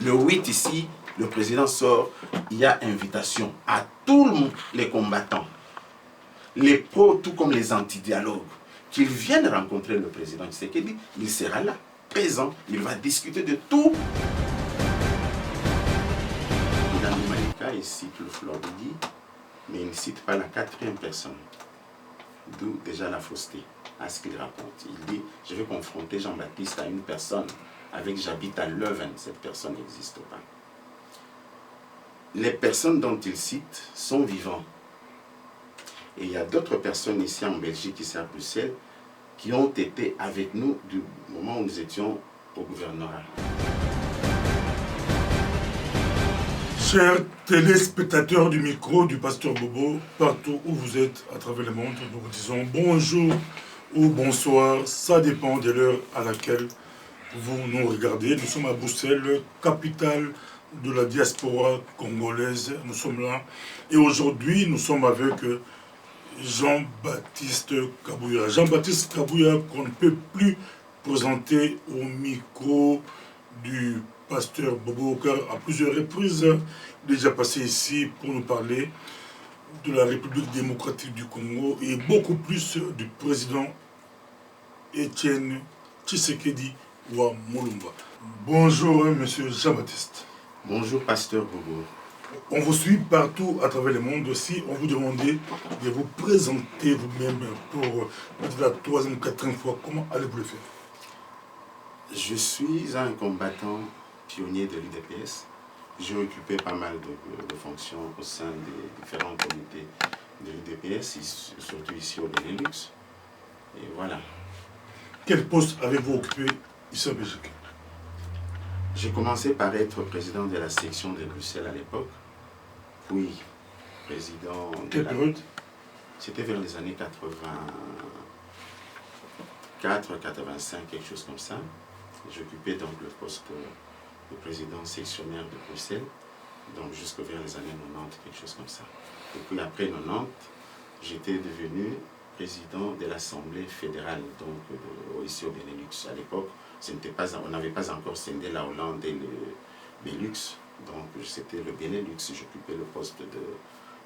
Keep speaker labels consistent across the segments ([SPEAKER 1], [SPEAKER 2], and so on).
[SPEAKER 1] Le 8 ici, le président sort, il y a invitation à tous les combattants, les pros tout comme les anti-dialogues, qu'ils viennent rencontrer le président Tshisekedi. Il sera là, présent, il va discuter de tout. Dans Malika, il cite le Floridi, mais il ne cite pas la quatrième personne. D'où déjà la fausseté à ce qu'il raconte. Il dit, je vais confronter Jean-Baptiste à une personne, avec j'habite à Leuven, cette personne n'existe pas. Les personnes dont il cite sont vivants. Et il y a d'autres personnes ici en Belgique, ici à Bruxelles, qui ont été avec nous du moment où nous étions au gouvernorat.
[SPEAKER 2] Chers téléspectateurs du micro du Pasteur Bobo, partout où vous êtes à travers le monde, nous vous disons bonjour ou bonsoir, ça dépend de l'heure à laquelle vous nous regardez. Nous sommes à Bruxelles, capitale de la diaspora congolaise. Nous sommes là et aujourd'hui nous sommes avec Jean-Baptiste Kabouya. Jean-Baptiste Kabouya qu'on ne peut plus présenter au micro du Pasteur Bobo, car à plusieurs reprises, il est déjà passé ici pour nous parler de la République démocratique du Congo et beaucoup plus du président Étienne Tshisekedi wa Mulumba. Bonjour, monsieur Jean-Baptiste.
[SPEAKER 1] Bonjour, Pasteur Bobo.
[SPEAKER 2] On vous suit partout à travers le monde. Si on vous demandait de vous présenter vous-même pour la troisième, quatrième fois, comment allez-vous le faire?
[SPEAKER 1] Je suis un combattant pionnier de l'UDPS. J'ai occupé pas mal de fonctions au sein des différents comités de l'UDPS, surtout ici au Benelux. Et voilà.
[SPEAKER 2] Quel poste avez-vous occupé ici en Belgique?
[SPEAKER 1] J'ai commencé par être président de la section de Bruxelles à l'époque, puis président de
[SPEAKER 2] Quelle période?
[SPEAKER 1] C'était vers les années 84-85, quelque chose comme ça. J'occupais donc le poste de président sectionnaire de Bruxelles, donc jusqu'à vers les années 90, quelque chose comme ça. Et puis après 90, j'étais devenu président de l'Assemblée fédérale, donc ici au Benelux. À l'époque, on n'avait pas encore scindé la Hollande et le Benelux, donc c'était le Benelux. J'occupais le poste de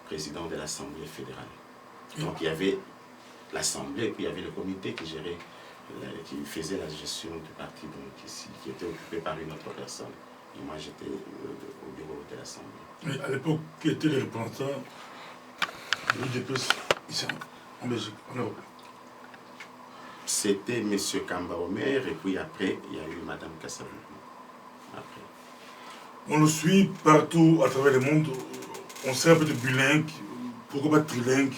[SPEAKER 1] président de l'Assemblée fédérale. Donc il y avait l'Assemblée, puis il y avait le comité qui gérait, qui faisait la gestion du parti, donc ici, qui était occupé par une autre personne. Et moi, j'étais au bureau de l'Assemblée.
[SPEAKER 2] Mais à l'époque, qui étaient les représentants de l'UDPS ici en Belgique, en Europe?
[SPEAKER 1] C'était M. Kamba Omer, et puis après, il y a eu Mme Kassavou.
[SPEAKER 2] On le suit partout à travers le monde. On sait un peu de bilingue, pourquoi pas trilingue.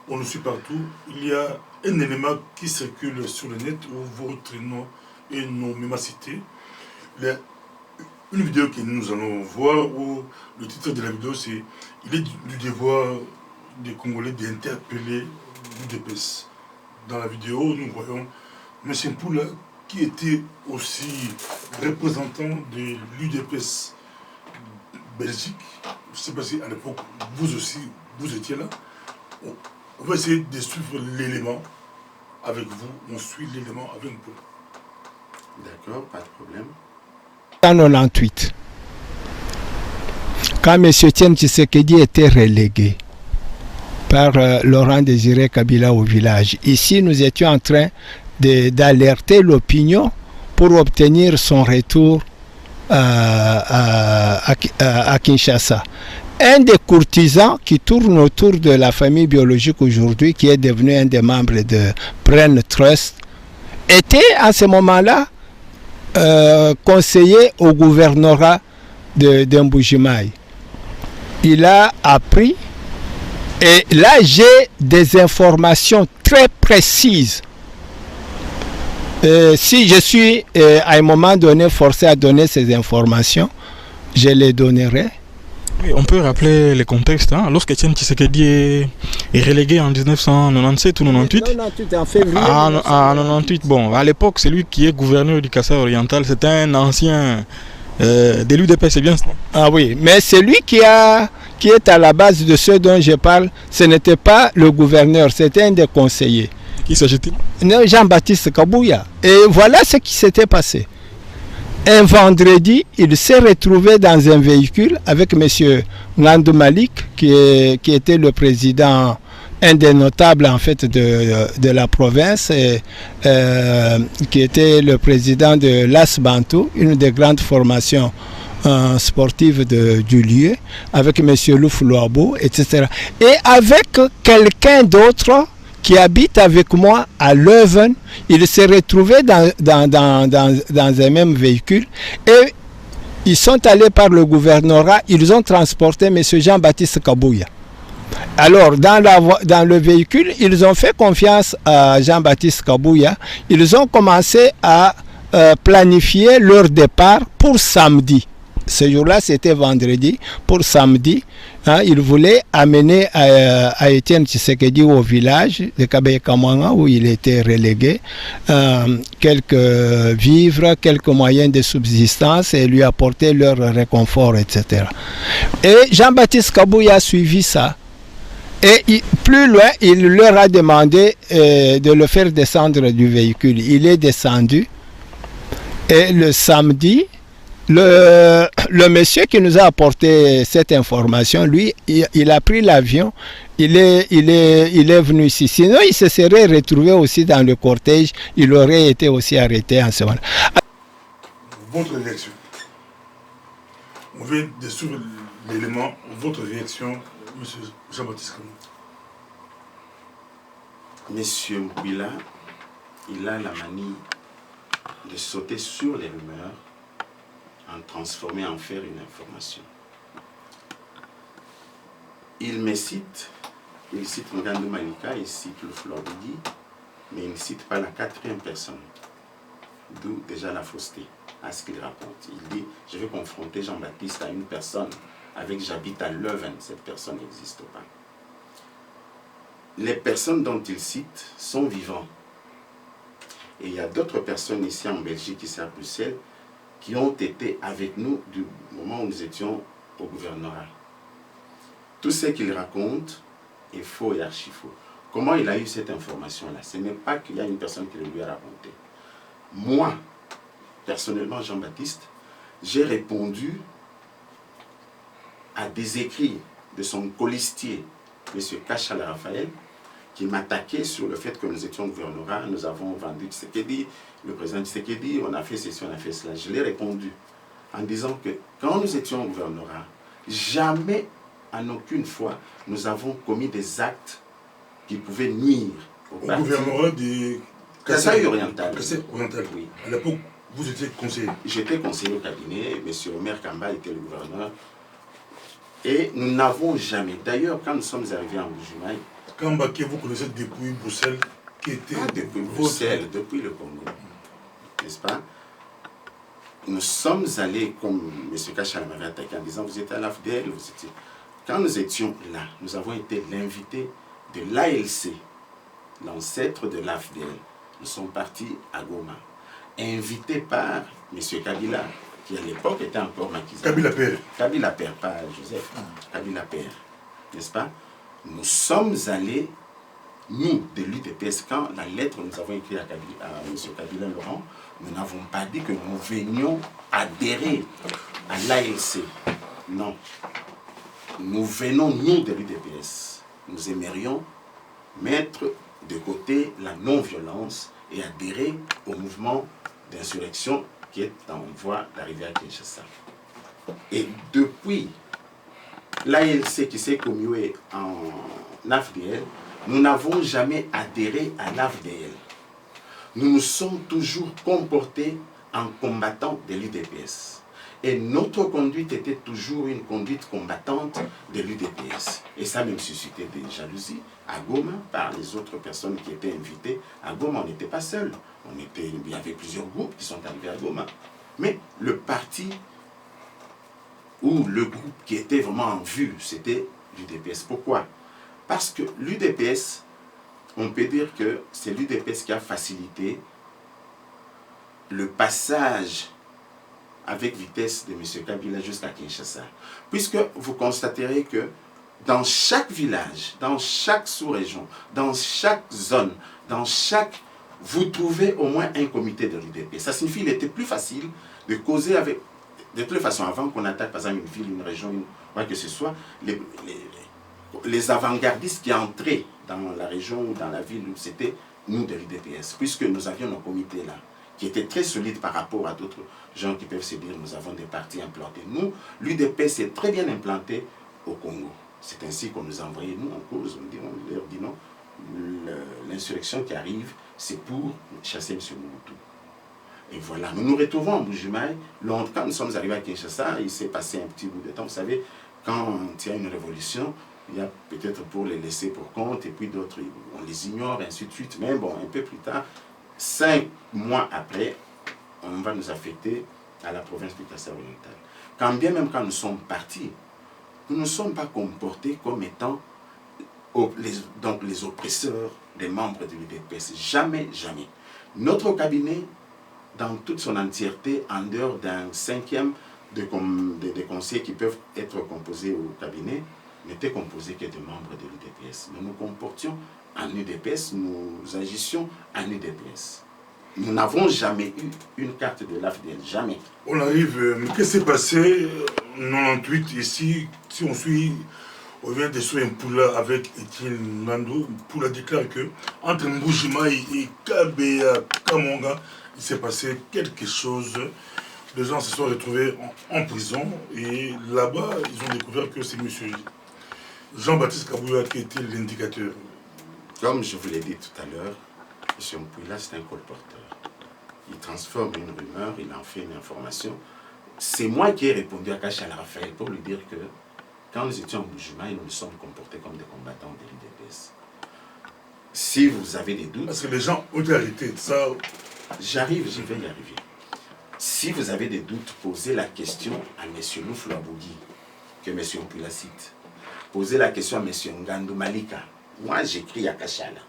[SPEAKER 2] On le suit partout. Il y a un élément qui circule sur le net où votre nom est nommément cité. Il y a une vidéo que nous allons voir où le titre de la vidéo c'est « Il est du devoir des Congolais d'interpeller l'UDPS ». Dans la vidéo, nous voyons M. Mpoula qui était aussi représentant de l'UDPS Belgique. Je ne sais pas si à l'époque, vous aussi, vous étiez là. On va essayer de suivre l'élément avec vous. On suit l'élément avec vous.
[SPEAKER 1] D'accord, pas de problème.
[SPEAKER 3] En 98, quand M. Etienne Tshisekedi était relégué par Laurent Désiré Kabila au village, ici nous étions en train d'alerter l'opinion pour obtenir son retour à Kinshasa. Un des courtisans qui tourne autour de la famille biologique aujourd'hui, qui est devenu un des membres de Brain Trust, était à ce moment-là conseiller au gouvernorat de Mbujimaï. Il a appris, et là j'ai des informations très précises. Si je suis à un moment donné forcé à donner ces informations, je les donnerai.
[SPEAKER 4] Oui, on peut rappeler le contexte. Hein? Lorsque Etienne Tshisekedi est relégué en 1997 ou 98,
[SPEAKER 3] 98 en février.
[SPEAKER 4] En 98, bon, à l'époque, celui qui est gouverneur du Kasaï oriental, c'est un ancien de l'UDPS, c'est bien ça?
[SPEAKER 3] Ah oui, mais celui qui est à la base de ce dont je parle, ce n'était pas le gouverneur, c'était un des conseillers.
[SPEAKER 4] Qui s'agit-il?
[SPEAKER 3] Jean-Baptiste Kabouya. Et voilà ce qui s'était passé. un vendredi, il s'est retrouvé dans un véhicule avec M. Ngandou Malik, qui était le président, un des notables en fait de la province, et, qui était le président de l'As Bantou, une des grandes formations sportives du lieu, avec M. Louf Louabou, etc. Et avec quelqu'un d'autre qui habite avec moi à Leuven, il s'est retrouvé dans un même véhicule et ils sont allés par le gouvernorat, ils ont transporté M. Jean-Baptiste Kabouya. Alors, dans le véhicule, ils ont fait confiance à Jean-Baptiste Kabouya, ils ont commencé à planifier leur départ pour samedi. Ce jour-là, c'était vendredi. Pour samedi, il voulait amener à Étienne Tshisekedi au village de Kabeye-Kamwanga où il était relégué quelques vivres, quelques moyens de subsistance et lui apporter leur réconfort, etc. Et Jean-Baptiste Kabouya a suivi ça. Et plus loin, il leur a demandé de le faire descendre du véhicule. Il est descendu et le samedi, le monsieur qui nous a apporté cette information, lui, il a pris l'avion, il est venu ici. Sinon, il se serait retrouvé aussi dans le cortège, il aurait été aussi arrêté en ce moment.
[SPEAKER 2] Votre réaction. On vient de suivre l'élément. Votre réaction, M. Jean-Baptiste Kamou.
[SPEAKER 1] Monsieur Mbouila, il a la manie de sauter sur les rumeurs, en transformer, en faire une information. Il me cite, il cite Ngandou Malika, il cite le Floridi, mais il ne cite pas la quatrième personne. D'où déjà la fausseté à ce qu'il raconte. Il dit, je vais confronter Jean-Baptiste à une personne avec j'habite à Leuven, cette personne n'existe pas. Les personnes dont il cite sont vivants. Et il y a d'autres personnes ici en Belgique, ici à Bruxelles, qui ont été avec nous du moment où nous étions au gouvernorat. Tout ce qu'il raconte est faux et archi-faux. Comment il a eu cette information-là? Ce n'est pas qu'il y a une personne qui le lui a raconté. Moi, personnellement, Jean-Baptiste, j'ai répondu à des écrits de son colistier, M. Kachala Raphaël, qui m'attaquait sur le fait que nous étions au gouvernorat, nous avons vendu Tshisekedi, le président Tshisekedi, on a fait ceci, on a fait cela. Je l'ai répondu en disant que quand nous étions au gouvernorat, jamais, en aucune fois, nous avons commis des actes qui pouvaient nuire au parti.
[SPEAKER 2] Gouvernorat de
[SPEAKER 1] Kasaï oriental.
[SPEAKER 2] Kasaï oriental.
[SPEAKER 1] Oui.
[SPEAKER 2] À l'époque, vous étiez conseiller.
[SPEAKER 1] J'étais conseiller au cabinet, M. Omer Kamba était le gouverneur. Et nous n'avons jamais, d'ailleurs, quand nous sommes arrivés en Bujumaï,
[SPEAKER 2] Kamba, que vous connaissez depuis Bruxelles, qui était
[SPEAKER 1] depuis Bruxelles, depuis le Congo, n'est-ce pas? Nous sommes allés, comme M. Kachala m'avait attaqué en disant, vous étiez à l'AFDL, vous étiez... Quand nous étions là, nous avons été l'invité de l'ALC, l'ancêtre de l'AFDL. Nous sommes partis à Goma, invités par M. Kabila, qui à l'époque était encore maquisé.
[SPEAKER 2] Kabila Père.
[SPEAKER 1] Kabila Père, pas Joseph. Kabila Père, n'est-ce pas? Nous sommes allés, nous, de l'UDPS, quand la lettre nous avons écrite à M. Kabila Laurent, nous n'avons pas dit que nous venions adhérer à l'ALC. Non. Nous venons, nous, de l'UDPS. Nous aimerions mettre de côté la non-violence et adhérer au mouvement d'insurrection qui est en voie d'arriver à Kinshasa. Et depuis l'ALC qui s'est commué en AFDL, nous n'avons jamais adhéré à l'AFDL. Nous nous sommes toujours comportés en combattants de l'UDPS. Et notre conduite était toujours une conduite combattante de l'UDPS. Et ça même suscitait des jalousies à Goma par les autres personnes qui étaient invitées. À Goma, on n'était pas seuls. Il y avait plusieurs groupes qui sont arrivés à Goma. Mais le parti ou le groupe qui était vraiment en vue, c'était l'UDPS. Pourquoi? Parce que l'UDPS, on peut dire que c'est l'UDPS qui a facilité le passage avec vitesse de M. Kabila jusqu'à Kinshasa. Puisque vous constaterez que dans chaque village, dans chaque sous-région, dans chaque zone, dans chaque vous trouvez au moins un comité de l'UDP. Ça signifie qu'il était plus facile de causer avec... De toute façon, avant qu'on attaque par exemple une ville, une région, quoi que ce soit, les avant-gardistes qui entraient dans la région ou dans la ville, c'était nous de l'UDPS, puisque nous avions nos comités là, qui étaient très solides par rapport à d'autres gens qui peuvent se dire nous avons des partis implantés. Nous, l'UDPS est très bien implanté au Congo. C'est ainsi qu'on nous a envoyé, nous, en cause. On leur dit non, l'insurrection qui arrive, c'est pour chasser M. Mobutu. Et voilà, nous nous retrouvons en Bujumaï. Quand nous sommes arrivés à Kinshasa, il s'est passé un petit bout de temps. Vous savez, quand il y a une révolution, il y a peut-être pour les laisser pour compte, et puis d'autres, on les ignore, et ainsi de suite. Mais bon, un peu plus tard, 5 mois après, on va nous affecter à la province du Kassai oriental. Quand bien même quand nous sommes partis, nous ne nous sommes pas comportés comme étant les oppresseurs des membres de l'UDPS. Jamais, jamais. Notre cabinet, dans toute son entièreté, en dehors d'un 5e des conseillers qui peuvent être composés au cabinet, n'était composé que de membres de l'UDPS. Nous nous comportions en UDPS, nous agissions en UDPS. Nous n'avons jamais eu une carte de l'AFDL, jamais.
[SPEAKER 2] On arrive, mais qu'est-ce qui s'est passé en 98 ici, si on vient de souhaiter un Poula avec Etienne Nando, Poula déclare que entre Mbujimaï et Kabea Kamonga, il s'est passé quelque chose. Les gens se sont retrouvés en prison et là-bas, ils ont découvert que c'est M. Jean-Baptiste Kabouya qui était l'indicateur.
[SPEAKER 1] Comme je vous l'ai dit tout à l'heure, M. Mpouila, c'est un colporteur. Il transforme une rumeur, il en fait une information. C'est moi qui ai répondu à Kachal Raphaël pour lui dire que quand nous étions en Bujumaï, nous nous sommes comportés comme des combattants de l'UDPS. Si vous avez des doutes...
[SPEAKER 2] Parce que les gens ont été arrêtés, ça...
[SPEAKER 1] je vais y arriver. Si vous avez des doutes, posez la question à M. Louflo Abougui, que M. Mpouila cite. Posez la question à M. Ngandou Malika. Moi, j'écris à Kachala.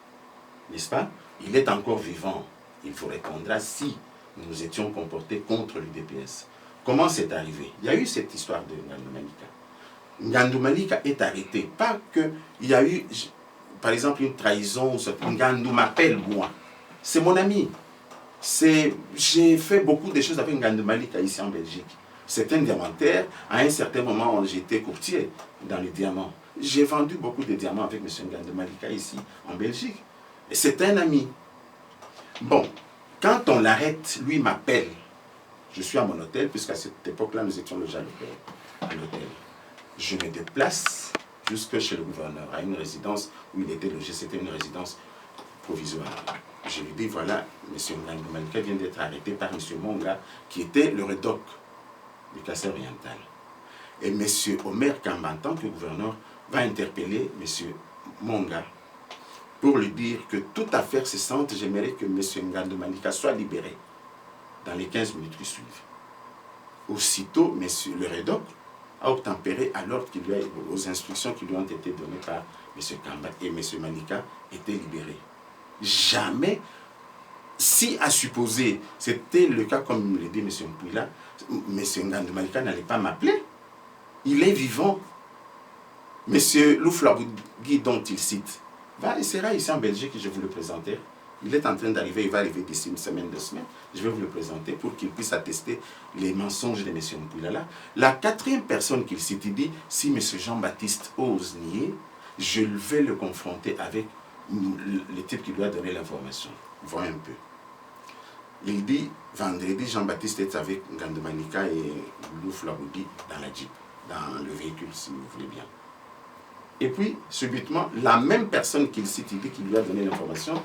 [SPEAKER 1] N'est-ce pas? Il est encore vivant. Il vous répondra si nous nous étions comportés contre l'UDPS. Comment c'est arrivé? Il y a eu cette histoire de Ngandou Malika. Ngandou Malika est arrêté. Pas qu'il y a eu, par exemple, une trahison. Ngandou m'appelle, moi. C'est mon ami. J'ai fait beaucoup de choses avec Ngandou Malika ici en Belgique. C'est un diamantaire. À un certain moment, j'étais courtier dans les diamants. J'ai vendu beaucoup de diamants avec M. Ngandou Malika ici en Belgique. Et c'est un ami. Bon, quand on l'arrête, lui m'appelle. Je suis à mon hôtel, puisqu'à cette époque-là, nous étions logés à l'hôtel. Je me déplace jusque chez le gouverneur, à une résidence où il était logé. C'était une résidence provisoire. Je lui dis, voilà, M. Ngandou Malika vient d'être arrêté par M. Monga, qui était le rédoc du Kassai oriental. Et M. Omer Kamba, en tant que gouverneur, va interpeller M. Monga pour lui dire que toute affaire cessante, j'aimerais que M. Ngandou Malika soit libéré dans les 15 minutes qui suivent. Aussitôt, M. le rédoc a obtempéré à l'ordre aux instructions qui lui ont été données par M. Kamba, et M. Malika était libéré. Jamais, si à supposer, c'était le cas comme le dit M. Mpouila, M. Ngandou Malika n'allait pas m'appeler. Il est vivant. M. Louflo Abougui, dont il cite, il sera ici en Belgique, je vais vous le présenter. Il est en train d'arriver, il va arriver d'ici une semaine, 2 semaines. Je vais vous le présenter pour qu'il puisse attester les mensonges de M. Mpouila. La 4e personne qu'il cite, il dit, si M. Jean-Baptiste ose nier, je vais le confronter avec le type qui doit donner l'information. Voyons un peu. Il dit, vendredi, Jean-Baptiste est avec Ngandou Malika et Louflo Abougui dans la Jeep, dans le véhicule, si vous voulez bien. Et puis, subitement, la même personne qu'il cite, il dit qu'il lui a donné l'information,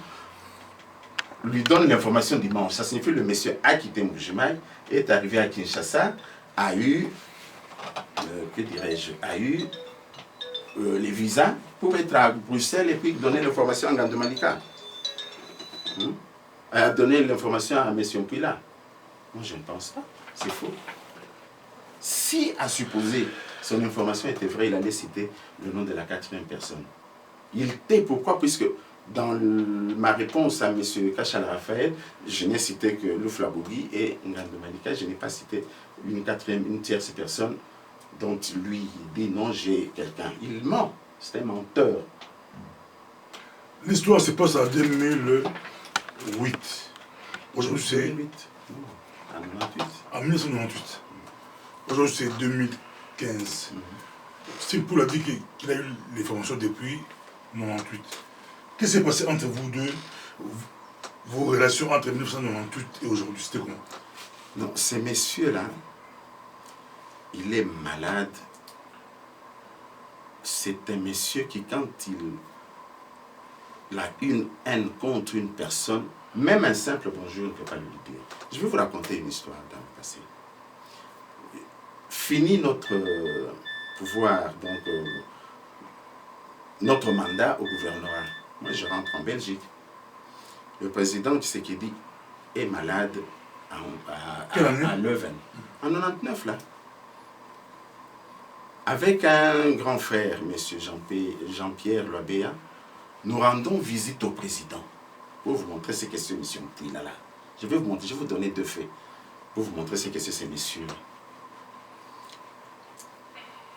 [SPEAKER 1] lui donne l'information dimanche. Ça signifie que le monsieur a quitté Mbujimaï, est arrivé à Kinshasa, a eu, les visas pour être à Bruxelles et puis donner l'information à Ngandou Malika. A donné l'information à M. Mpouila. Moi, je ne pense pas. C'est faux. Si, à supposer, son information était vraie, il allait citer le nom de la 4e personne. Il était, pourquoi? Puisque dans ma réponse à M. Kachal Raphaël, je n'ai cité que Louflo Abougui et Ngandou Malika. Je n'ai pas cité une tierce personne dont lui dit non, j'ai quelqu'un. Il ment. C'est un menteur.
[SPEAKER 2] L'histoire se passe en 2000. 1998. Aujourd'hui, c'est
[SPEAKER 1] 2008. Non, en 98.
[SPEAKER 2] en 1998. Aujourd'hui, c'est 2015. Steve Poul a dit qu'il a eu les formations depuis 1998. Qu'est-ce qui s'est passé entre vous deux, vos relations entre 1998 et aujourd'hui? C'était comment?
[SPEAKER 1] Non, ces messieurs-là, il est malade. C'est un monsieur qui, quand il a une haine contre une personne, même un simple bonjour ne peut pas lui dire. Je vais vous raconter une histoire dans le passé. Fini notre pouvoir, donc notre mandat au gouvernorat. Moi, je rentre en Belgique. Le président Tshisekedi est malade à Leuven. En 99, là. Avec un grand frère, M. Jean-Pierre Loabéa, nous rendons visite au président pour vous montrer ce que c'est M. Mpouila là. Je vais vous donner 2 faits pour vous montrer ce que c'est ces messieurs là.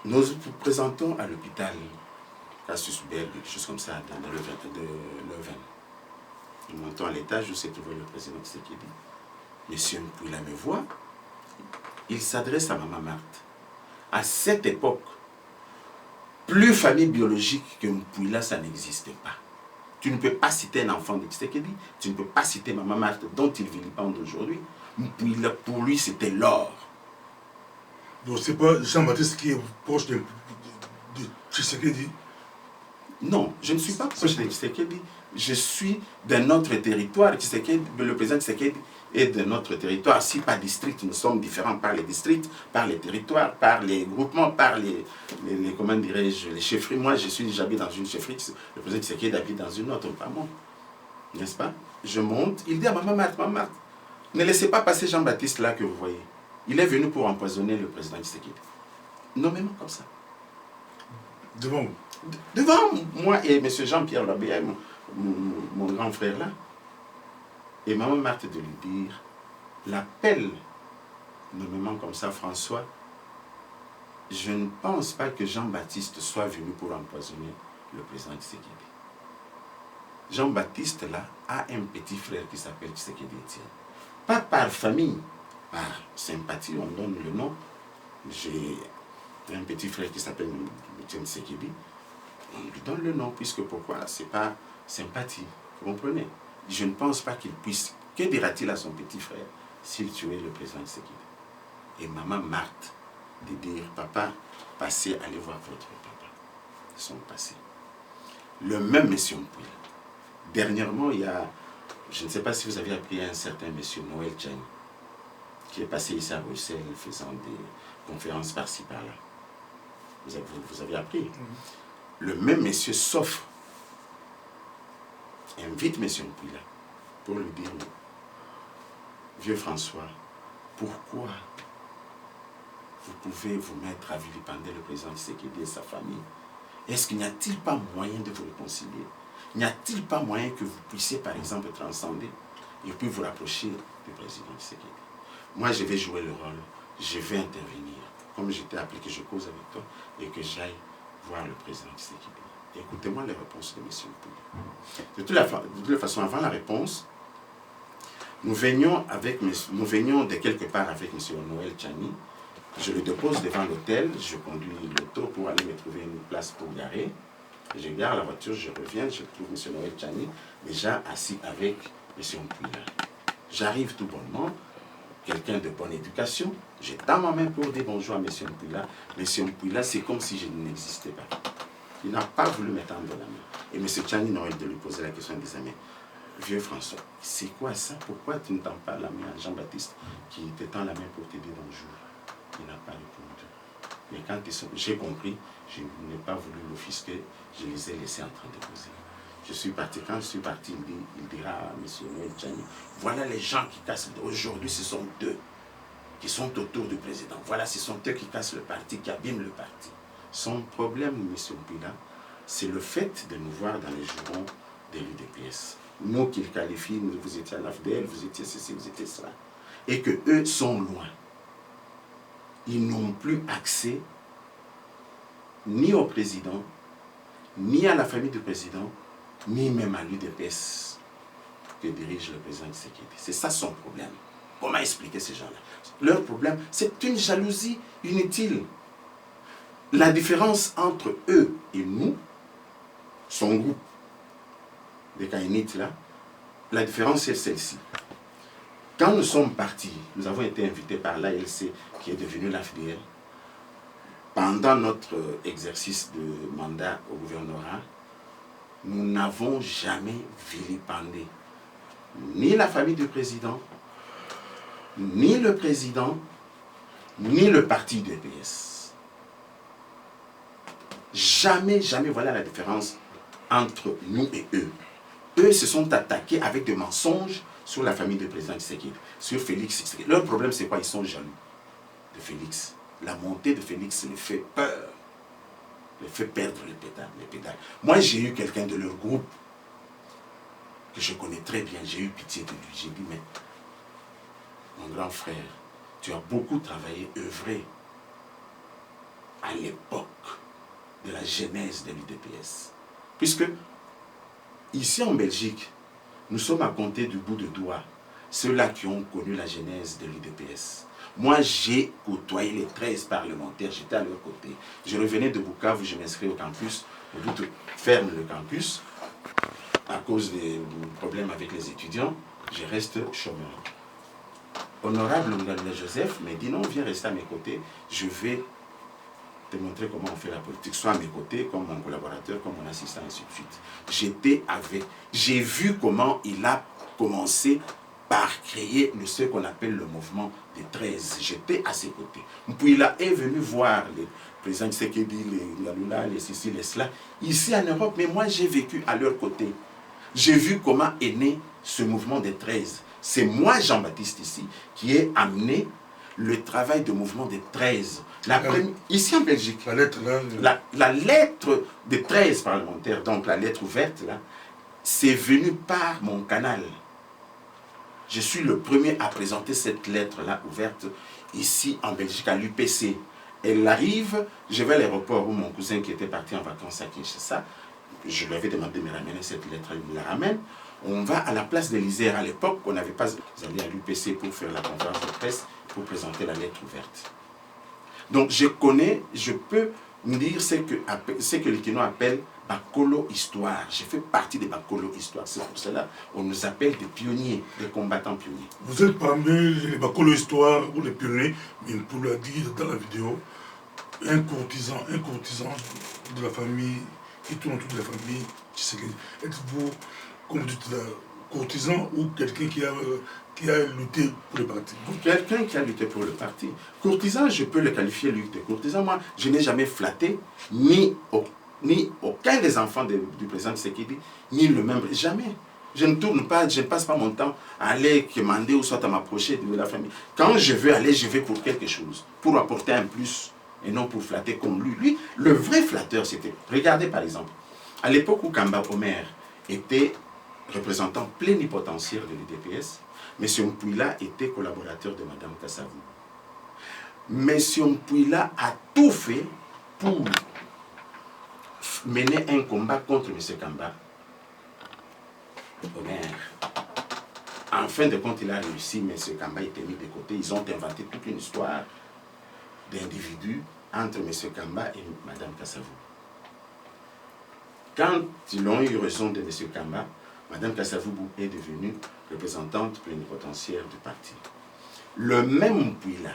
[SPEAKER 1] Nous nous présentons à l'hôpital Cassiusberg, quelque chose comme ça, dans le Leuven. Nous montons à l'étage où s'est trouvé le président Tshisekedi. M. Mpouila me voit, il s'adresse à Maman Marthe. À cette époque, plus famille biologique que Mpouila, ça n'existait pas. Tu ne peux pas citer un enfant de Tshisekedi, tu ne peux pas citer Maman Marthe, dont il vilipende aujourd'hui. Mpouila, pour lui, c'était l'or.
[SPEAKER 2] Donc c'est pas Jean-Baptiste qui est proche de Tshisekedi?
[SPEAKER 1] Non, je ne suis pas proche de Tshisekedi. Je suis d'un autre territoire. Le président Tshisekedi est de notre territoire. Si par district, nous sommes différents par les districts, par les territoires, par les groupements, par les comment dirais-je, les chefferies. Moi, j'habite dans une chefferie, le président Tshisekedi habite dans une autre, pas moi. N'est-ce pas? Je monte, il dit à Maman Marthe, ne laissez pas passer Jean-Baptiste là que vous voyez. Il est venu pour empoisonner le président Tshisekedi. Nommément comme ça.
[SPEAKER 2] Devant vous?
[SPEAKER 1] Devant moi et M. Jean-Pierre Loabéa, mon grand frère là. Et Maman Marthe de lui dire, l'appel, nommément comme ça, François, je ne pense pas que Jean-Baptiste soit venu pour empoisonner le président Tshisekedi. Jean-Baptiste là a un petit frère qui s'appelle Tshisekedi Etienne. Pas par famille, par sympathie, on donne le nom. J'ai un petit frère qui s'appelle Etienne Tshisekedi. On lui donne le nom, puisque pourquoi? C'est pas sympathie, vous comprenez? Je ne pense pas qu'il puisse. Que dira-t-il à son petit frère s'il tuait le président Tshisekedi? Et Maman Marthe de dire, papa, passez, allez voir votre papa. Ils sont passés. Le même monsieur Mpouila. Dernièrement, il y a, je ne sais pas si vous avez appris un certain monsieur Noël Tchani, qui est passé ici à Bruxelles faisant des conférences par-ci par-là. Vous avez appris. Le même monsieur s'offre, invite monsieur Mpouila pour lui dire, vieux François, pourquoi vous pouvez vous mettre à vilipender le président Tshisekedi et sa famille? Est-ce qu'il n'y a-t-il pas moyen de vous réconcilier? N'y a-t-il pas moyen que vous puissiez, par exemple, transcender et puis vous rapprocher du président Tshisekedi? Moi, je vais jouer le rôle, je vais intervenir. Comme j'étais appelé que je cause avec toi et que j'aille voir le président Tshisekedi. Écoutez-moi les réponses de M. Mpouila. De toute façon, avant la réponse, nous venions de quelque part avec M. Noël Tchani. Je le dépose devant l'hôtel, je conduis l'auto pour aller me trouver une place pour garer. Je gare la voiture, je reviens, je trouve M. Noël Tchani déjà assis avec M. Mpouila. J'arrive tout bonnement, quelqu'un de bonne éducation, je tends ma main pour dire bonjour à M. Mpouila. M. Mpouila, c'est comme si je n'existais pas. Il n'a pas voulu me tendre la main. Et M. Tchani Noël de lui poser la question, il disait, mais vieux François, c'est quoi ça? Pourquoi tu ne tends pas la main à Jean-Baptiste qui te tend la main pour te dire bonjour? Il n'a pas répondu. Mais quand j'ai compris, je n'ai pas voulu l'offusquer, je les ai laissés en train de causer. Je suis parti, quand je suis parti, il dira à M. Noël Tchani, voilà les gens qui cassent. Aujourd'hui, ce sont eux qui sont autour du président. Voilà, ce sont eux qui cassent le parti, qui abîment le parti. Son problème, M. Mpouila, c'est le fait de nous voir dans les jurons de l'UDPS. Nous qu'ils qualifient, vous étiez à l'AFDL, vous étiez ceci, vous étiez cela. Et que eux sont loin. Ils n'ont plus accès ni au président, ni à la famille du président, ni même à l'UDPS. que dirige le président Tshisekedi. C'est ça son problème. Comment expliquer ces gens-là? Leur problème, c'est une jalousie inutile. La différence entre eux et nous, son groupe, des Kainites là, la différence est celle-ci. Quand nous sommes partis, nous avons été invités par l'ALC, qui est devenue l'AFDL, pendant notre exercice de mandat au gouvernorat, nous n'avons jamais vilipendé ni la famille du président, ni le président, ni le parti du PS. Jamais, jamais, voilà la différence entre nous et eux. Eux se sont attaqués avec des mensonges sur la famille du président Tshisekedi, sur Félix Tshisekedi. Leur problème, c'est quoi? Ils sont jaloux de Félix. La montée de Félix les fait peur, les fait perdre les pédales. Moi, j'ai eu quelqu'un de leur groupe que je connais très bien, j'ai eu pitié de lui. J'ai dit, mais mon grand frère, tu as beaucoup travaillé, œuvré à l'époque de la genèse de l'UDPS. Puisque, ici en Belgique, nous sommes à compter du bout de doigt ceux-là qui ont connu la genèse de l'UDPS. Moi, j'ai côtoyé les 13 parlementaires, j'étais à leur côté. Je revenais de Bukavu, je m'inscris au campus, au bout de ferme le campus, à cause des problèmes avec les étudiants, je reste chômeur. Honorable Ngaloula Joseph me dit non, viens rester à mes côtés, je vais te montrer comment on fait la politique, soit à mes côtés, comme mon collaborateur, comme mon assistant, ainsi de suite. J'étais avec, j'ai vu comment il a commencé par créer ce qu'on appelle le mouvement des 13. J'étais à ses côtés. Puis il est venu voir les présidents Tshisekedi, les Ngaloula, les Sissi, les Sla, ici en Europe, mais moi j'ai vécu à leur côté. J'ai vu comment est né ce mouvement des 13. C'est moi, Jean-Baptiste, ici, qui ai amené le travail de mouvement des 13. Ici en Belgique, la lettre des 13 parlementaires, donc la lettre ouverte, là, c'est venu par mon canal. Je suis le premier à présenter cette lettre-là ouverte ici en Belgique, à l'UPC. Elle arrive, je vais à l'aéroport où mon cousin qui était parti en vacances à Kinshasa, je lui avais demandé de me ramener cette lettre, il me la ramène. On va à la place d'Élysée. À l'époque, on n'avait pas allé à l'UPC pour faire la conférence de presse, pour présenter la lettre ouverte. Donc je connais, je peux me dire ce que les Kinois appellent Bakolo Histoire. J'ai fait partie des Bakolo Histoire. C'est pour cela qu'on nous appelle des pionniers, des combattants pionniers.
[SPEAKER 2] Vous êtes parmi les Bakolo Histoire ou les pionniers, mais pour le dire dans la vidéo, un courtisan de la famille, qui tourne autour de la famille Tshisekedi. Êtes-vous, comme vous dites là, courtisan ou quelqu'un qui a lutté pour le parti?
[SPEAKER 1] Quelqu'un qui a lutté pour le parti. Courtisan, je peux le qualifier lui de courtisan. Moi, je n'ai jamais flatté ni aucun des enfants du président Tshisekedi, ni le même. Jamais. Je ne tourne pas, je ne passe pas mon temps à aller demander ou soit à m'approcher de la famille. Quand je veux aller, je vais pour quelque chose, pour apporter un plus, et non pour flatter comme lui. Lui, le vrai flatteur, c'était... Regardez par exemple, à l'époque où Kamba Omer était représentant plénipotentiaire de l'UDPS, M. Mpouila était collaborateur de Mme Kassavou. M. Mpouila a tout fait pour mener un combat contre M. Kamba Omer. En fin de compte, il a réussi, M. Kamba était mis de côté. Ils ont inventé toute une histoire d'individus entre M. Kamba et Mme Kassavou. Quand ils ont eu raison de M. Kamba, Mme Kassavou est devenue représentante plénipotentiaire du parti. Le même Mpouila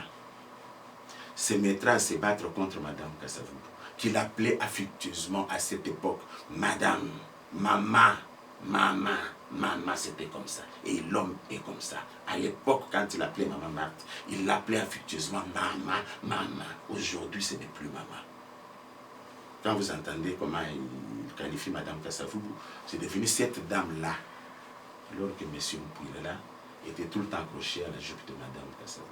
[SPEAKER 1] se mettra à se battre contre Mme Kassavou, qu'il appelait affectueusement à cette époque Madame, Maman, Maman, Maman, c'était comme ça. Et l'homme est comme ça. À l'époque, quand il appelait Maman Marthe, il l'appelait affectueusement Maman, Maman. Aujourd'hui, ce n'est plus Maman. Quand vous entendez comment il qualifie Mme Kassavou, c'est devenu cette dame-là, alors que M. Mpouila était tout le temps accroché à la jupe de Mme Kassavou.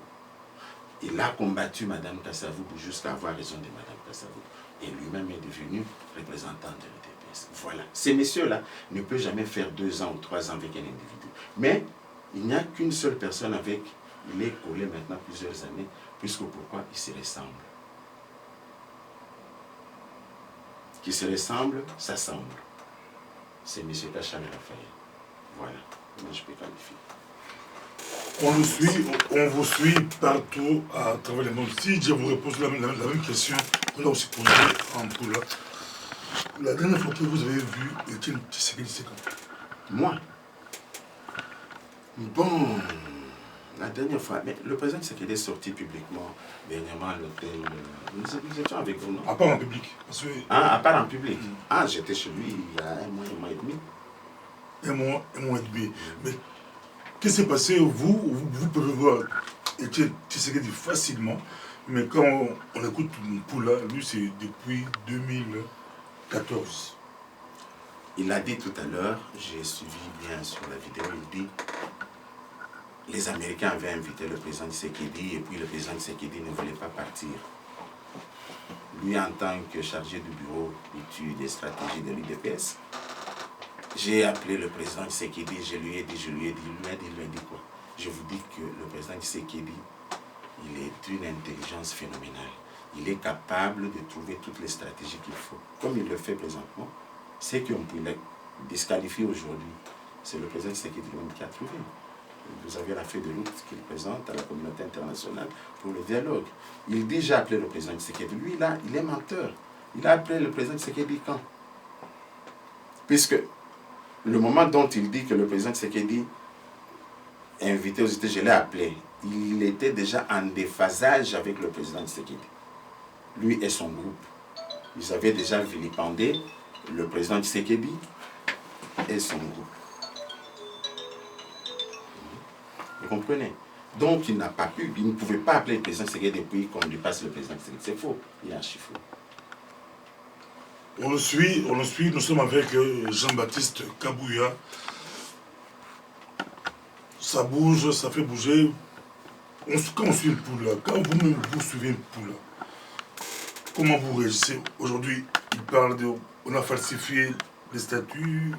[SPEAKER 1] Il a combattu Mme Kassavou jusqu'à avoir raison de Mme Kassavou. Et lui-même est devenu représentant de l'UDPS. Voilà. Ces messieurs-là ne peuvent jamais faire 2 ans ou 3 ans avec un individu. Mais il n'y a qu'une seule personne avec, il est collé maintenant plusieurs années, puisque pourquoi il se ressemble. Qui se ressemble, s'assemble. C'est M. Kachal Raphaël. Voilà. Comment je peux qualifier?
[SPEAKER 2] On le suit, on vous suit partout à travers le monde. Si je vous repose la même question, on a aussi posé en Poula. La dernière fois que vous avez vu Étienne Tshisekedi, c'est quand?
[SPEAKER 1] Moi? Bon, la dernière fois, mais le président Tshisekedi est sorti publiquement dernièrement à l'hôtel. Nous étions avec vous, non?
[SPEAKER 2] À part en public. Parce que
[SPEAKER 1] Ah, à part en public. Ah, j'étais chez lui il y a un mois et demi.
[SPEAKER 2] un mois et demi. Mais qu'est-ce qui s'est passé? Vous pouvez voir Étienne Tshisekedi facilement, mais quand on écoute Poula, lui, c'est depuis 2014.
[SPEAKER 1] Il a dit tout à l'heure, j'ai suivi bien sur la vidéo, il dit les Américains avaient invité le président Tshisekedi et puis le président Tshisekedi ne voulait pas partir. Lui, en tant que chargé du bureau d'études et stratégies de l'UDPS, j'ai appelé le président Tshisekedi, je lui ai dit quoi? Je vous dis que le président Tshisekedi, il est d'une intelligence phénoménale. Il est capable de trouver toutes les stratégies qu'il faut. Comme il le fait présentement, c'est qu'on peut le disqualifier aujourd'hui. C'est le président Tshisekedi lui-même qui a trouvé. Vous avez la feuille de route qu'il présente à la communauté internationale pour le dialogue. Il dit, j'ai appelé le président Tshisekedi. Lui, là, il est menteur. Il a appelé le président Tshisekedi quand? Puisque le moment dont il dit que le président Tshisekedi est invité aux États-Unis, je l'ai appelé. Il était déjà en déphasage avec le président Tshisekedi. Lui et son groupe. Ils avaient déjà vilipendé le président Tshisekedi et son groupe. Vous comprenez? Donc il n'a pas pu, il ne pouvait pas appeler le président Tshisekedi depuis qu'on lui passe le président Tshisekedi. C'est faux, il est archi faux.
[SPEAKER 2] On le suit, nous sommes avec Jean-Baptiste Kabouya. Ça bouge, ça fait bouger. Quand on suit une Poula, quand vous-même vous suivez une Poula, comment vous réagissez? Aujourd'hui, il parle de... On a falsifié les statuts.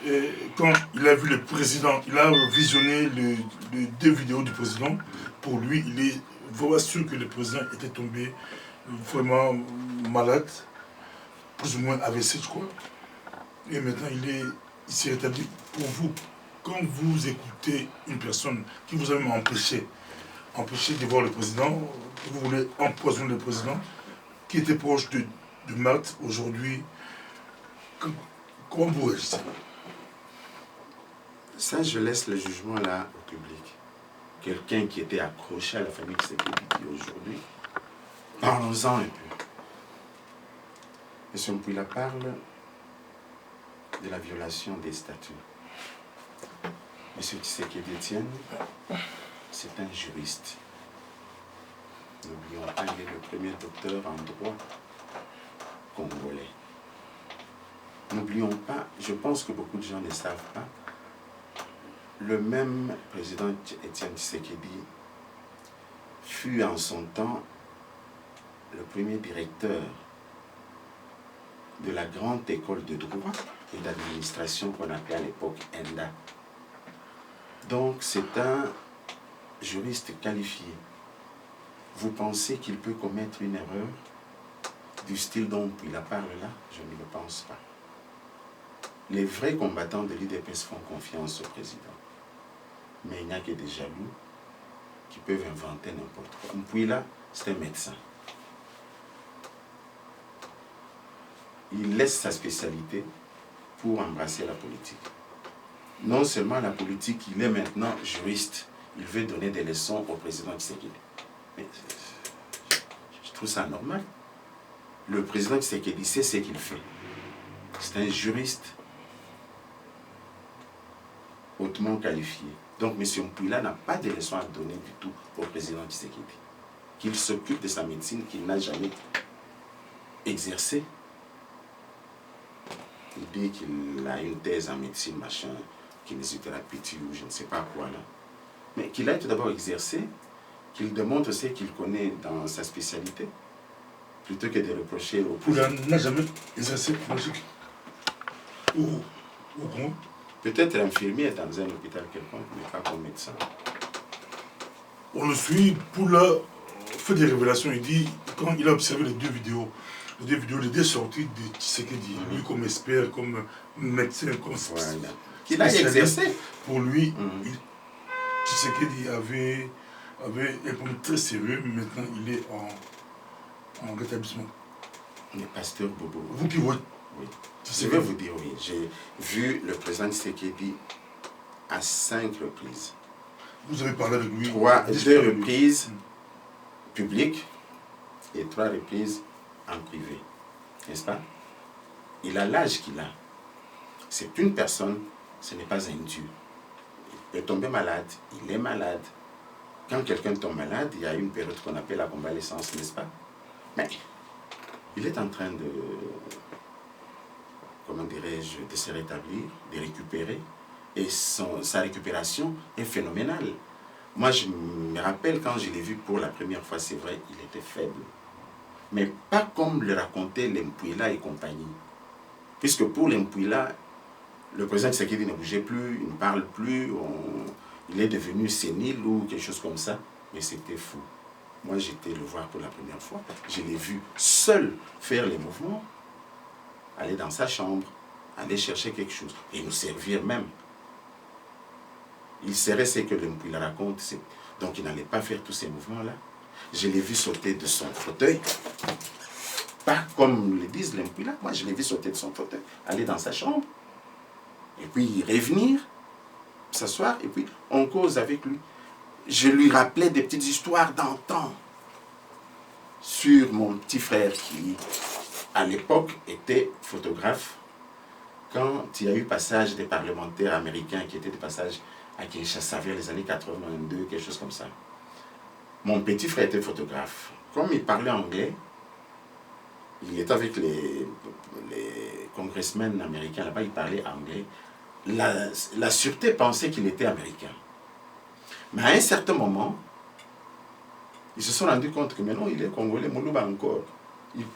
[SPEAKER 2] Et quand il a vu le président, il a visionné les 2 vidéos du président. Pour lui, il est vraiment sûr que le président était tombé vraiment malade, plus ou moins AVC, je crois. Et maintenant, il s'est rétabli. Pour vous, quand vous écoutez une personne qui vous a même empêché de voir le président, vous voulez empoisonner le président, qui était proche de Malte aujourd'hui, comment vous réagissez?
[SPEAKER 1] Ça, je laisse le jugement là au public. Quelqu'un qui était accroché à la famille Tshisekedi qui aujourd'hui, parlons-en un peu. M. Mpouila parle de la violation des statuts. M. Tshisekedi Étienne, c'est un juriste. N'oublions pas, il est le premier docteur en droit congolais. N'oublions pas, je pense que beaucoup de gens ne savent pas, le même président Étienne Tshisekedi fut en son temps le premier directeur de la grande école de droit et d'administration qu'on appelait à l'époque ENDA. Donc c'est un juriste qualifié. Vous pensez qu'il peut commettre une erreur du style dont il parle là? Je ne le pense pas. Les vrais combattants de l'UDPS font confiance au président. Mais il n'y a que des jaloux qui peuvent inventer n'importe quoi. Mpouila, c'est un médecin. Il laisse sa spécialité pour embrasser la politique. Non seulement la politique, il est maintenant juriste. Il veut donner des leçons au président Tshisekedi. Mais je trouve ça normal. Le président Tshisekedi sait ce qu'il fait. C'est un juriste hautement qualifié. Donc M. Mpouila n'a pas de leçons à donner du tout au président Tshisekedi. Qu'il s'occupe de sa médecine qu'il n'a jamais exercée. Il dit qu'il a une thèse en médecine, machin, kinésithérapie ou je ne sais pas quoi là. Mais qu'il a tout d'abord exercé, qu'il démontre ce qu'il connaît dans sa spécialité, plutôt que de reprocher au
[SPEAKER 2] président. Mpouila n'a jamais exercé logique. Ou comment?
[SPEAKER 1] Peut-être infirmier dans un hôpital quelconque, mais pas comme médecin.
[SPEAKER 2] On le suit, Mpouila fait des révélations. Il dit, quand il a observé les 2 vidéos, les 2 sorties de Tshisekedi, lui comme expert, comme médecin, comme
[SPEAKER 1] qu'il a exercé.
[SPEAKER 2] Pour lui, Tshisekedi avait un problème très sérieux, mais maintenant il est en rétablissement.
[SPEAKER 1] Le pasteur Bobo.
[SPEAKER 2] Vous qui voyez.
[SPEAKER 1] Oui. Je vais vous dire, oui, j'ai vu le président Tshisekedi à 5 reprises.
[SPEAKER 2] Vous avez parlé avec lui?
[SPEAKER 1] 2 reprises publiques et 3 reprises en privé. N'est-ce pas? Il a l'âge qu'il a. C'est une personne, ce n'est pas un dieu. Il peut tomber malade, il est malade. Quand quelqu'un tombe malade, il y a une période qu'on appelle la convalescence, n'est-ce pas? Mais il est en train de, comment dirais-je, de se rétablir, de récupérer. Et sa récupération est phénoménale. Moi, je me rappelle quand je l'ai vu pour la première fois, c'est vrai, il était faible. Mais pas comme le racontait Lempuila et compagnie. Puisque pour Lempuila, le président Tshisekedi ne bougeait plus, il ne parle plus, il est devenu sénile ou quelque chose comme ça. Mais c'était fou. Moi, j'étais le voir pour la première fois. Je l'ai vu seul faire les mouvements, aller dans sa chambre, aller chercher quelque chose et nous servir même. Il serait ce que Lempuila raconte, donc il n'allait pas faire tous ces mouvements-là. Je l'ai vu sauter de son fauteuil, pas comme le disent Lempuila, moi je l'ai vu sauter de son fauteuil, aller dans sa chambre, et puis revenir, s'asseoir, et puis on cause avec lui. Je lui rappelais des petites histoires d'antan sur mon petit frère qui, à l'époque, était photographe. Quand il y a eu passage des parlementaires américains qui étaient des passages à Kinshasa vers les années 82, quelque chose comme ça. Mon petit frère était photographe. Comme il parlait anglais, il était avec les congressmen américains là-bas, il parlait anglais. La sûreté pensait qu'il était américain. Mais à un certain moment, ils se sont rendus compte que maintenant il est congolais, Moulouba encore.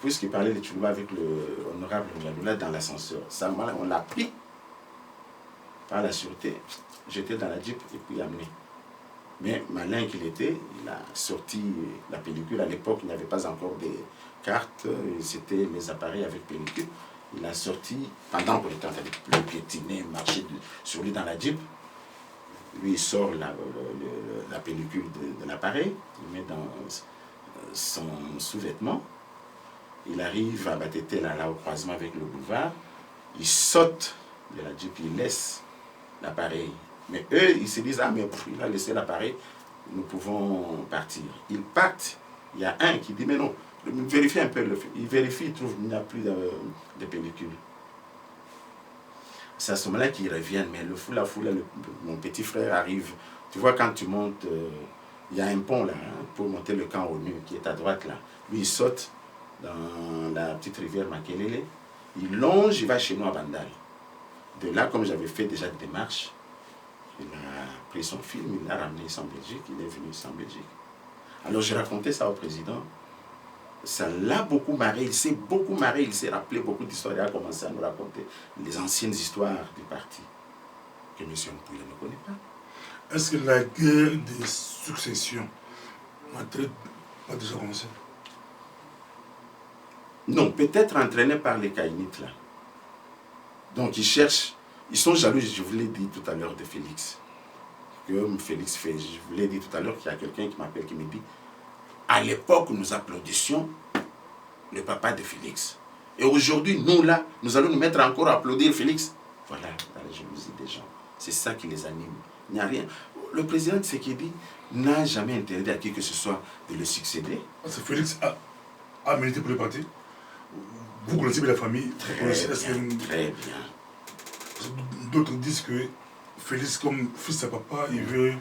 [SPEAKER 1] Puisqu'il parlait le Tchoulouba avec l'honorable Ngalula dans l'ascenseur. Ça, on l'a pris par la sûreté. J'étais dans la Jeep et puis amené. Mais malin qu'il était, il a sorti la pellicule. À l'époque, il n'y avait pas encore des cartes, c'était les appareils avec pellicule. Il a sorti, pendant qu'on était en train de le piétiner, marcher sur lui dans la Jeep, lui il sort la pellicule de l'appareil, il met dans son sous-vêtement, il arrive à Batete là au croisement avec le boulevard, il saute de la Jeep, il laisse l'appareil. Mais eux, ils se disent, ah mais il a laissé l'appareil, nous pouvons partir. Ils partent, il y a un qui dit, mais non, vérifie un peu, il vérifie, il trouve qu'il n'y a plus de pellicule. C'est à ce moment-là qu'ils reviennent, mais la foule, mon petit frère arrive. Tu vois, quand tu montes, il y a un pont là, pour monter le camp ONU qui est à droite là. Lui, il saute dans la petite rivière Makelele, il longe, il va chez nous à Bandal. De là, comme j'avais fait déjà des démarches, il a pris son film, il l'a ramené ici en Belgique, il est venu ici en Belgique. Alors j'ai raconté ça au président, ça l'a beaucoup marré, il s'est beaucoup marré, il s'est rappelé beaucoup d'histoires, il a commencé à nous raconter les anciennes histoires du parti que M. Mpouya ne connaît pas.
[SPEAKER 2] Est-ce que la guerre des successions a déjà commencé?
[SPEAKER 1] Non, peut-être entraîné par les Caïnites là. Donc ils cherchent, ils sont jaloux, je vous l'ai dit tout à l'heure de Félix. Que Félix fait, je vous l'ai dit tout à l'heure qu'il y a quelqu'un qui m'appelle, qui me dit, à l'époque nous applaudissions le papa de Félix. Et aujourd'hui, nous là, nous allons nous mettre encore à applaudir Félix. Voilà la jalousie des gens. C'est ça qui les anime. Il n'y a rien. Le président Tshisekedi n'a jamais interdit à qui que ce soit de le succéder.
[SPEAKER 2] Parce que Félix a milité pour le parti. Vous connaissez bien la famille.
[SPEAKER 1] Très bien.
[SPEAKER 2] D'autres disent que Félix, comme fils de papa, il veut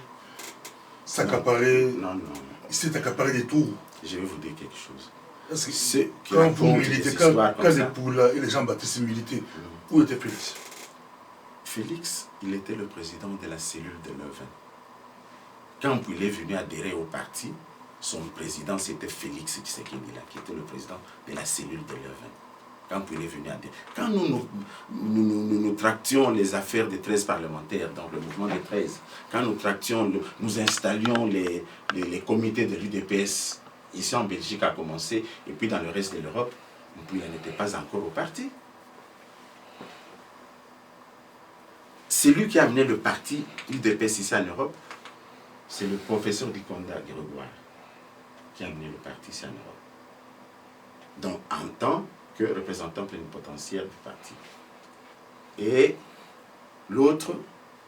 [SPEAKER 2] s'accaparer.
[SPEAKER 1] Non.
[SPEAKER 2] Il s'est accaparé des tours.
[SPEAKER 1] Je vais vous dire quelque chose.
[SPEAKER 2] C'est quand vous militez, quand les Poula et les Jean-Baptiste militaient, où était Félix?
[SPEAKER 1] Félix, il était le président de la cellule de Leuven. Quand il est venu adhérer au parti, son président c'était Félix Tshisekedi, qui était le président de la cellule de Leuven. Quand il est venu adhérer. Quand nous tractions les affaires des 13 parlementaires, donc le mouvement des 13, quand nous tractions, nous installions les comités de l'UDPS, ici en Belgique a commencé, et puis dans le reste de l'Europe, il n'était pas encore au parti. C'est lui qui a amené le parti UDPS ici en Europe. C'est le professeur Dikonda Grégoire qui a amené le parti ici en Europe. Donc, en tant que représentant plénipotentiaire du parti. Et l'autre,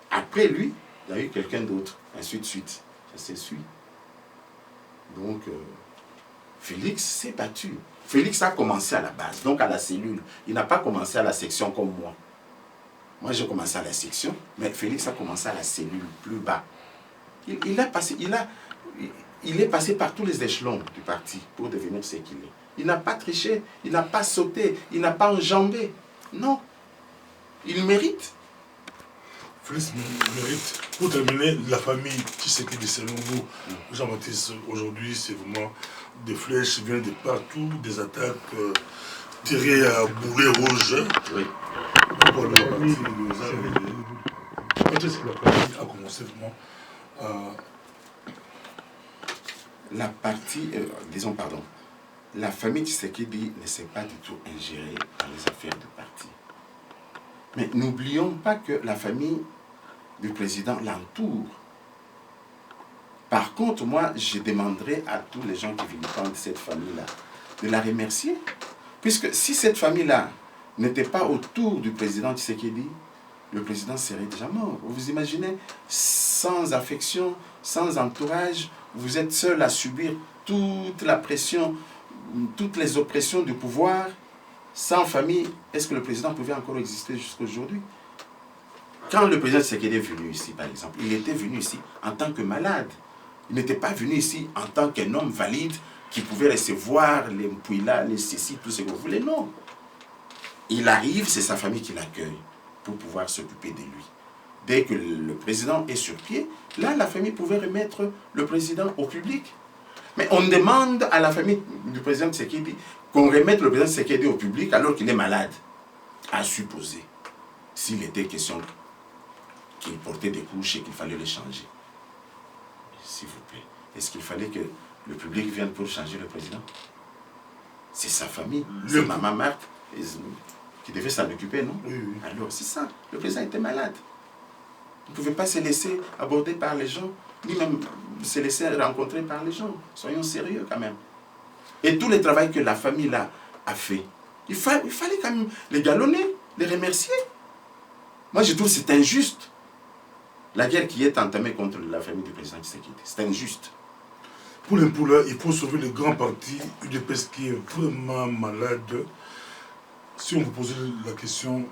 [SPEAKER 1] après lui, il y a eu quelqu'un d'autre, ainsi de suite. Ça s'est suivi. Donc, Félix s'est battu. Félix a commencé à la base, donc à la cellule. Il n'a pas commencé à la section comme moi. Moi, j'ai commencé à la section, mais Félix a commencé à la cellule, plus bas. Il est passé par tous les échelons du parti pour devenir ce qu'il est. Il n'a pas triché, il n'a pas sauté, il n'a pas enjambé. Non. Il mérite.
[SPEAKER 2] Félix mérite. Pour terminer, la famille Tshisekedi, selon vous, Jean-Baptiste, aujourd'hui, c'est vraiment des flèches viennent de partout, des attaques tirées à boulet rouge.
[SPEAKER 1] Oui.
[SPEAKER 2] Pourquoi la famille a commencé vraiment à...
[SPEAKER 1] La partie, disons pardon, la famille Tshisekedi ne s'est pas du tout ingérée dans les affaires du parti. Mais n'oublions pas que la famille du président l'entoure. Par contre, moi, je demanderai à tous les gens qui vilipendent cette famille-là de la remercier. Puisque si cette famille-là n'était pas autour du président Tshisekedi, le président serait déjà mort. Vous imaginez, sans affection, sans entourage, vous êtes seul à subir toute la pression, toutes les oppressions du pouvoir. Sans famille, est-ce que le président pouvait encore exister jusqu'à aujourd'hui? Quand le président Tshisekedi est venu ici, par exemple, il était venu ici en tant que malade. Il n'était pas venu ici en tant qu'un homme valide qui pouvait recevoir les mpouila, les ceci, tout ce que vous voulez. Non. Il arrive, c'est sa famille qui l'accueille pour pouvoir s'occuper de lui. Dès que le président est sur pied, là, la famille pouvait remettre le président au public. Mais on demande à la famille du président Tshisekedi qu'on remette le président Tshisekedi au public alors qu'il est malade. À supposer, s'il était question qu'il portait des couches et qu'il fallait les changer. S'il vous plaît, est-ce qu'il fallait que le public vienne pour changer le président? C'est sa famille, c'est maman Marthe qui devait s'en occuper, non?
[SPEAKER 2] Oui, oui.
[SPEAKER 1] Alors, c'est ça, le président était malade. Il ne pouvait pas se laisser aborder par les gens, ni même se laisser rencontrer par les gens. Soyons sérieux quand même. Et tout le travail que la famille là a fait, il fallait quand même les galonner, les remercier. Moi, je trouve que c'est injuste. La guerre qui est entamée contre la famille du président Tshisekedi, c'est injuste.
[SPEAKER 2] Pour les poulets, il faut sauver le grand parti UDPS qui est vraiment malade. Si on vous posait la question,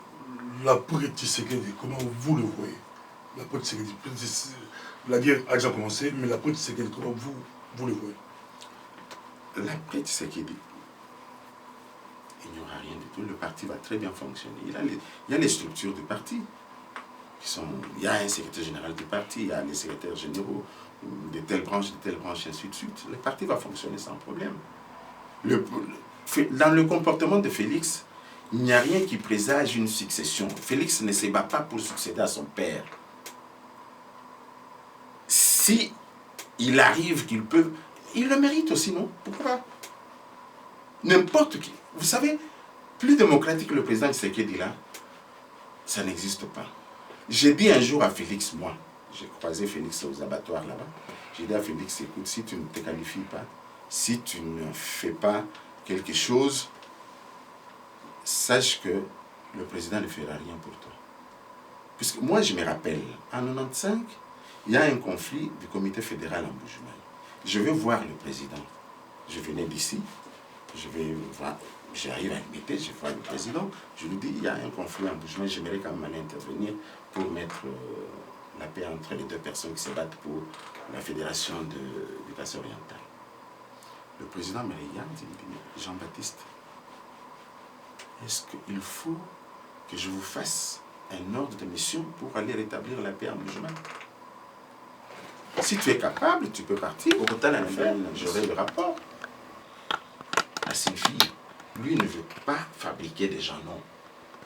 [SPEAKER 2] l'après Tshisekedi, comment vous le voyez? L'après Tshisekedi, la guerre a déjà commencé, mais l'après Tshisekedi, comment vous le voyez?
[SPEAKER 1] L'après Tshisekedi, il n'y aura rien du tout. Le parti va très bien fonctionner. Il y a les structures du parti. Il y a un secrétaire général du parti, il y a les secrétaires généraux de telle branche, ainsi de suite. Le parti va fonctionner sans problème. Dans le comportement de Félix, il n'y a rien qui présage une succession. Félix ne se bat pas pour succéder à son père. Si il arrive qu'il peut, il le mérite aussi, non? Pourquoi? N'importe qui. Vous savez, plus démocratique que le président Tshisekedi là, ça n'existe pas. J'ai dit un jour à Félix, moi, j'ai croisé Félix aux abattoirs là-bas, j'ai dit à Félix, écoute, si tu ne te qualifies pas, si tu ne fais pas quelque chose, sache que le président ne fera rien pour toi. Puisque moi, je me rappelle, en 1995, il y a un conflit du comité fédéral en Bujumaï. Je vais voir le président. Je venais d'ici, j'arrive à limiter, je vois le président, je lui dis, il y a un conflit en Bujumaï, j'aimerais quand même aller intervenir pour mettre la paix entre les deux personnes qui se battent pour la fédération du Kassai oriental. Le président me regarde et me dit, Jean-Baptiste, est-ce qu'il faut que je vous fasse un ordre de mission pour aller rétablir la paix en Bujumaï? Si tu es capable, tu peux partir. Au total, j'aurai le rapport. À ses filles, lui ne veut pas fabriquer des gens, non.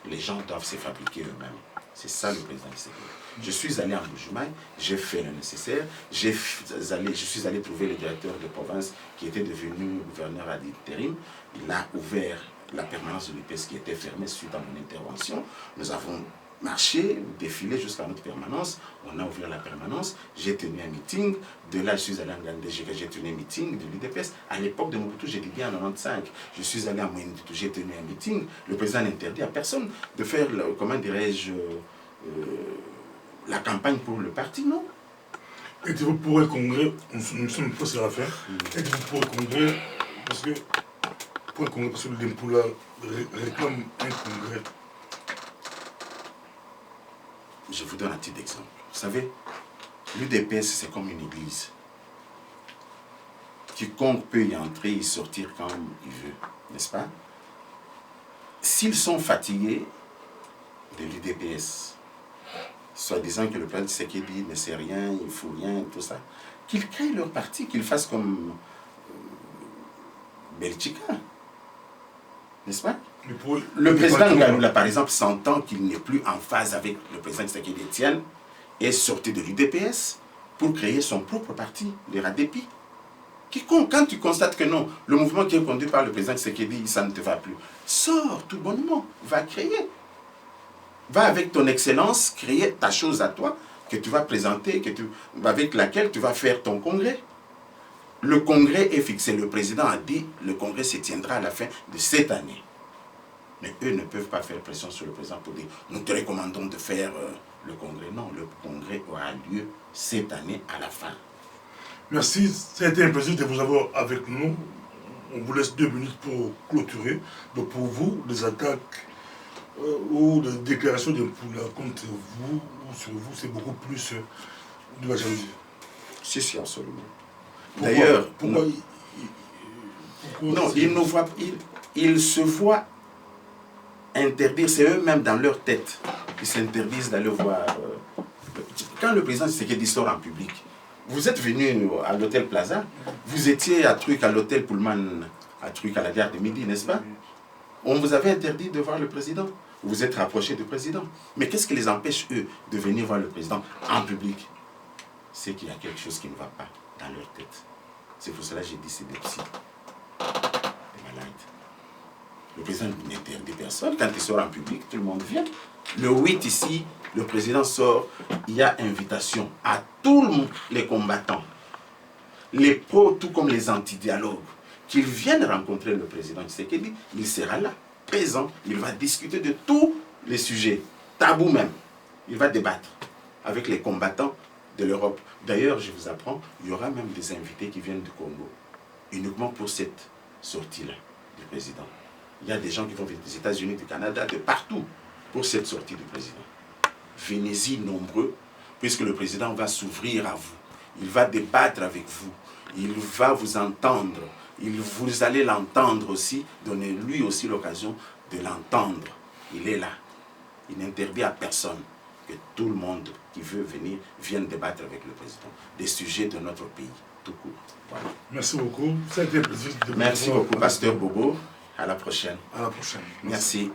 [SPEAKER 1] Les gens doivent se fabriquer eux-mêmes. C'est ça le président Tshisekedi. Je suis allé en Bujumaï, j'ai fait le nécessaire, je suis allé trouver le directeur de province qui était devenu gouverneur à l'intérim. Il a ouvert la permanence de l'UPS qui était fermée suite à mon intervention. Nous avons marché, défilé jusqu'à notre permanence. On a ouvert la permanence. J'ai tenu un meeting. De là, je suis allé en Gandéji, j'ai tenu un meeting de l'UDPS. À l'époque de Mobutu, j'ai dit bien en 95. Je suis allé à Moïnitou, j'ai tenu un meeting. Le président n'interdit à personne de faire, comment dirais-je, la campagne pour le parti, non?
[SPEAKER 2] Êtes-vous pour le congrès? Nous sommes presque à la fin. Êtes-vous pour le congrès? Parce que le Dempoula réclame un congrès.
[SPEAKER 1] Je vous donne un petit exemple. Vous savez, l'UDPS, c'est comme une église. Quiconque peut y entrer et sortir quand il veut, n'est-ce pas? S'ils sont fatigués de l'UDPS, soi-disant que le président Tshisekedi ne sait rien, il ne faut rien, tout ça, qu'ils créent leur parti, qu'ils fassent comme Belchika, n'est-ce pas? Le président Ngaloula, par exemple, s'entend qu'il n'est plus en phase avec le président Tshisekedi Etienne, est sorti de l'UDPS pour créer son propre parti, les RADEPI. Quiconque, quand tu constates que non, le mouvement qui est conduit par le président Tshisekedi, ça ne te va plus, sors tout bonnement, va créer. Va avec ton excellence créer ta chose à toi, que tu vas présenter, avec laquelle tu vas faire ton congrès. Le congrès est fixé. Le président a dit que le congrès se tiendra à la fin de cette année. Mais eux ne peuvent pas faire pression sur le président pour dire nous te recommandons de faire le congrès. Non, le congrès aura lieu cette année à la fin.
[SPEAKER 2] Merci, ça a été un plaisir de vous avoir avec nous. On vous laisse 2 minutes pour clôturer. Donc pour vous, les attaques ou les déclarations de Poula contre vous ou sur vous, c'est beaucoup plus de la jalousie.
[SPEAKER 1] Si, absolument.
[SPEAKER 2] D'ailleurs,
[SPEAKER 1] non, ils se voient interdire, c'est eux-mêmes dans leur tête, ils s'interdisent d'aller voir. Quand le président Tshisekedi sort en public, vous êtes venu à l'hôtel Plaza, vous étiez à l'hôtel Pullman, à la gare de Midi, n'est-ce pas? On vous avait interdit de voir le président. Vous vous êtes rapproché du président. Mais qu'est-ce qui les empêche, eux, de venir voir le président en public? C'est qu'il y a quelque chose qui ne va pas dans leur tête. C'est pour cela que j'ai dit c'est des psys, des malades. Le président n'interdit personne. Quand il sort en public, tout le monde vient. Le 8 ici, le président sort, il y a invitation à tous les combattants, les pros, tout comme les anti-dialogues, qu'ils viennent rencontrer le président Tshisekedi. Il sera là, présent, il va discuter de tous les sujets, tabous même. Il va débattre avec les combattants de l'Europe. D'ailleurs, je vous apprends, il y aura même des invités qui viennent du Congo, uniquement pour cette sortie-là du président. Il y a des gens qui vont venir des États-Unis, du Canada, de partout, pour cette sortie du président. Venez-y nombreux, puisque le président va s'ouvrir à vous. Il va débattre avec vous. Il va vous entendre. Vous allez l'entendre aussi, donnez-lui aussi l'occasion de l'entendre. Il est là. Il n'interdit à personne. Que tout le monde qui veut venir vienne débattre avec le président des sujets de notre pays, tout court. Voilà.
[SPEAKER 2] Merci beaucoup. Ça a été un plaisir de vous
[SPEAKER 1] Merci beaucoup, Pasteur Bobo. À la prochaine.
[SPEAKER 2] À la prochaine.
[SPEAKER 1] Merci.